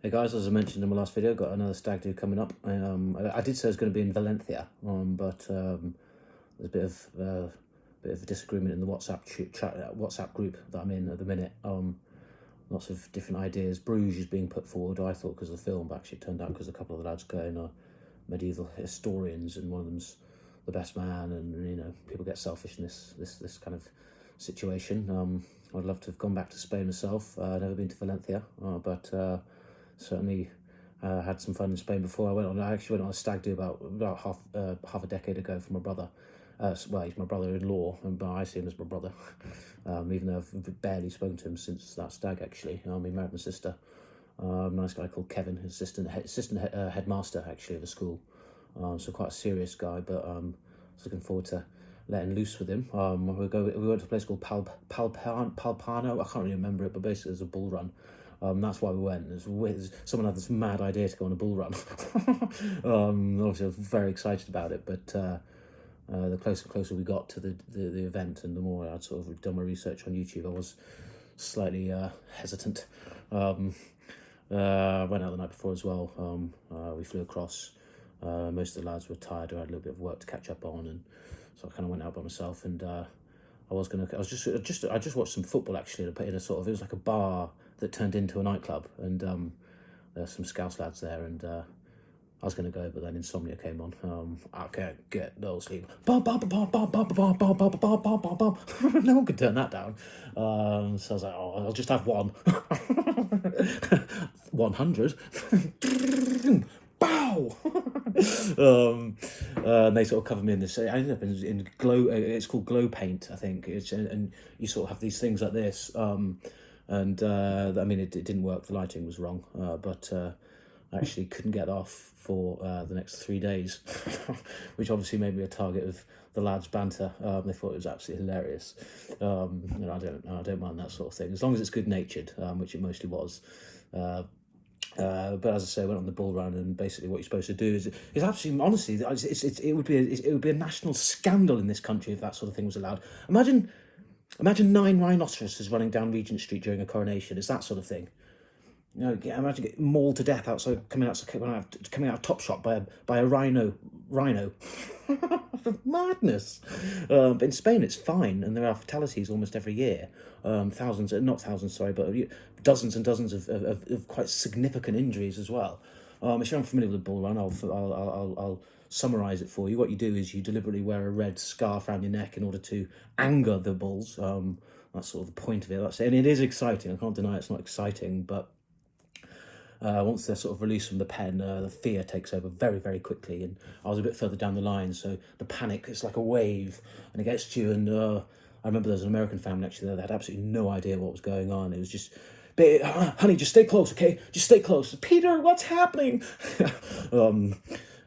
Hey guys, as I mentioned in my last video, got another stag do coming up. I did say it's going to be in Valencia, but there's a bit of a disagreement in the WhatsApp group that I'm in at the minute. Lots of different ideas. Bruges is being put forward, I thought, because of the film, but actually it turned out because a couple of the lads going are medieval historians, and one of them's the best man, and people get selfish in this kind of situation. I'd love to have gone back to Spain myself. I've never been to Valencia, but certainly had some fun in Spain before. I actually went on a stag do about half a decade ago for my brother. Well, he's my brother-in-law, and I see him as my brother, even though I've barely spoken to him since that stag, actually. He married my sister. Nice guy called Kevin, his assistant headmaster, actually, of the school. So quite a serious guy, but I was looking forward to letting loose with him. We went to a place called Pamplona. I can't really remember it, but basically it's a bull run. That's why we went. Someone had this mad idea to go on a bull run. Obviously, I was very excited about it, but the closer we got to the event, and the more I'd sort of done my research on YouTube, I was slightly hesitant. I went out the night before as well. We flew across. Most of the lads were tired. I had a little bit of work to catch up on, and so I kind of went out by myself. And I just watched some football, actually, in a sort of, it was like a bar that turned into a nightclub, and there's some Scouse lads there, and I was going to go, but then insomnia came on. I can't get no sleep. No one could turn that down. So I was like, oh, I'll just have one. 100. Bow. And they sort of covered me in this. I ended up in glow. It's called glow paint, I think. And you sort of have these things like this. And I mean, it didn't work. The lighting was wrong. But I actually couldn't get off for the next 3 days, which obviously made me a target of the lads' banter. They thought it was absolutely hilarious. I don't mind that sort of thing, as long as it's good-natured, which it mostly was. But as I say, I went on the bull run, and basically what you're supposed to do is absolutely, honestly, it would be a national scandal in this country if that sort of thing was allowed. Imagine 9 rhinoceroses running down Regent Street during a coronation. It's that sort of thing. Imagine getting mauled to death coming out of Topshop by a rhino. Madness. But in Spain it's fine, and there are fatalities almost every year. Dozens and dozens of quite significant injuries as well. If you're unfamiliar with the bull run, I'll summarise it for you. What you do is you deliberately wear a red scarf around your neck in order to anger the bulls. That's sort of the point of it. And it is exciting. I can't deny it's not exciting, but once they're sort of released from the pen, the fear takes over very, very quickly. And I was a bit further down the line, so the panic, it's like a wave, and it gets to you. And I remember there was an American family actually there that had absolutely no idea what was going on. It was just, honey, just stay close, okay? Just stay close. Peter, what's happening?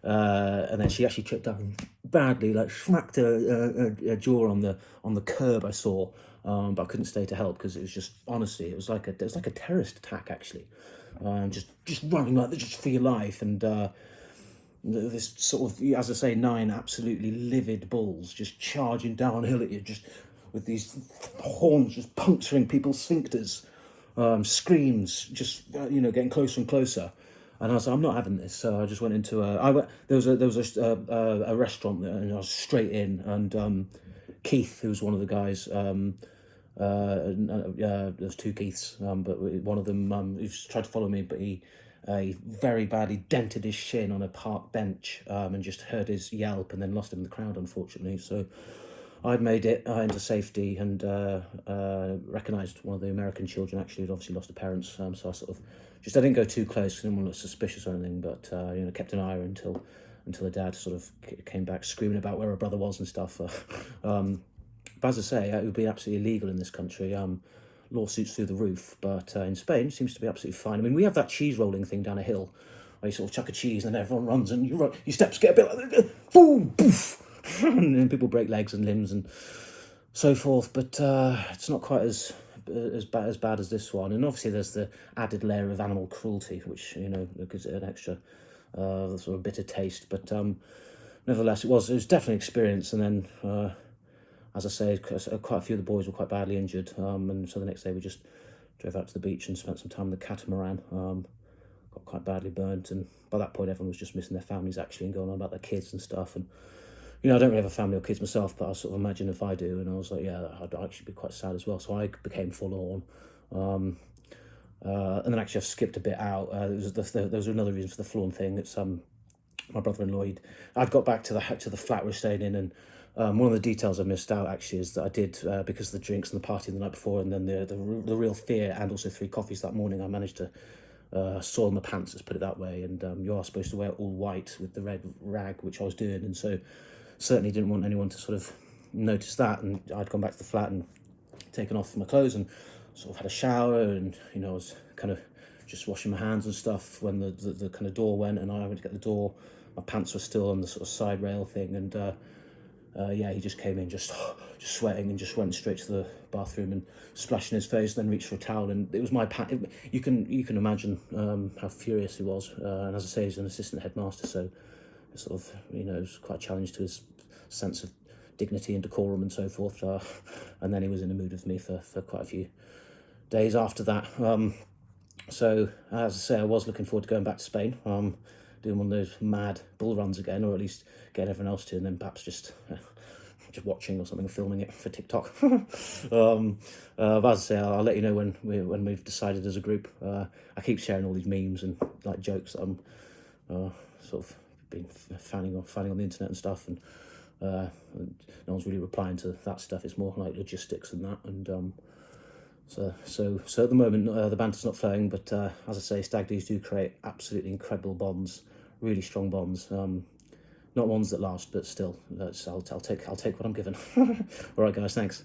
And then she actually tripped up badly, like smacked her jaw on the curb. I saw, but I couldn't stay to help because it was just, honestly, it was like a terrorist attack, actually. Just running like this, just for your life, and this sort of, as I say, 9 absolutely livid bulls just charging downhill at you, just with these horns just puncturing people's sphincters, screams, just getting closer and closer. And I was like, I'm not having this. So I just went into there was a restaurant there, and I was straight in, and Keith, who was one of the guys. There's 2 Keiths, but one of them he tried to follow me, but he very badly dented his shin on a park bench, and just heard his yelp, and then lost him in the crowd, unfortunately. So I'd made it into safety, and recognised one of the American children actually had obviously lost their parents. So I sort of I didn't go too close because I didn't want to look suspicious or anything, but kept an eye on her until the dad sort of came back screaming about where her brother was and stuff. But as I say, it would be absolutely illegal in this country. Lawsuits through the roof. But in Spain, it seems to be absolutely fine. I mean, we have that cheese rolling thing down a hill, where you sort of chuck a cheese and then everyone runs, and your steps get a bit like, boom, poof, and then people break legs and limbs and so forth. But it's not quite as bad as this one. And obviously, there's the added layer of animal cruelty, which gives it an extra sort of bitter taste. But nevertheless, it was definitely an experience. And then, as I say, quite a few of the boys were quite badly injured, and so the next day we just drove out to the beach and spent some time on the catamaran. Got quite badly burnt, and by that point everyone was just missing their families actually and going on about their kids and stuff. And I don't really have a family or kids myself, but I sort of imagine if I do, and I was like, yeah, I'd actually be quite sad as well. So I became full on. And then actually I've skipped a bit out. There was another reason for the full on thing. It's my brother-in-law. I'd got back to the flat we're staying in, and one of the details I missed out actually is that I did, because of the drinks and the party the night before, and then the real fear, and also 3 coffees that morning, I managed to soil my pants, let's put it that way. And you are supposed to wear all white with the red rag, which I was doing, and so certainly didn't want anyone to sort of notice that. And I'd gone back to the flat and taken off my clothes and sort of had a shower, and I was kind of just washing my hands and stuff when the kind of door went, and I went to get the door. My pants were still on the sort of side rail thing, and yeah, he just came in just sweating and just went straight to the bathroom and splashed in his face, then reached for a towel, and it was my you can imagine how furious he was. And as I say, he's an assistant headmaster, so it sort of it was quite a challenge to his sense of dignity and decorum and so forth. And then he was in a mood with me for quite a few days after that. So as I say, I was looking forward to going back to Spain, doing one of those mad bull runs again, or at least getting everyone else to, and then perhaps just watching or something, filming it for TikTok. But as I say, I'll let you know when we've decided as a group. I keep sharing all these memes and like jokes that I'm sort of been finding on the internet and stuff, and no one's really replying to that stuff. It's more like logistics and that, and so at the moment the banter's not flowing, but as I say, stag do's do create absolutely incredible bonds, really strong bonds. Not ones that last, but still, I'll take what I'm given. All right, guys, thanks.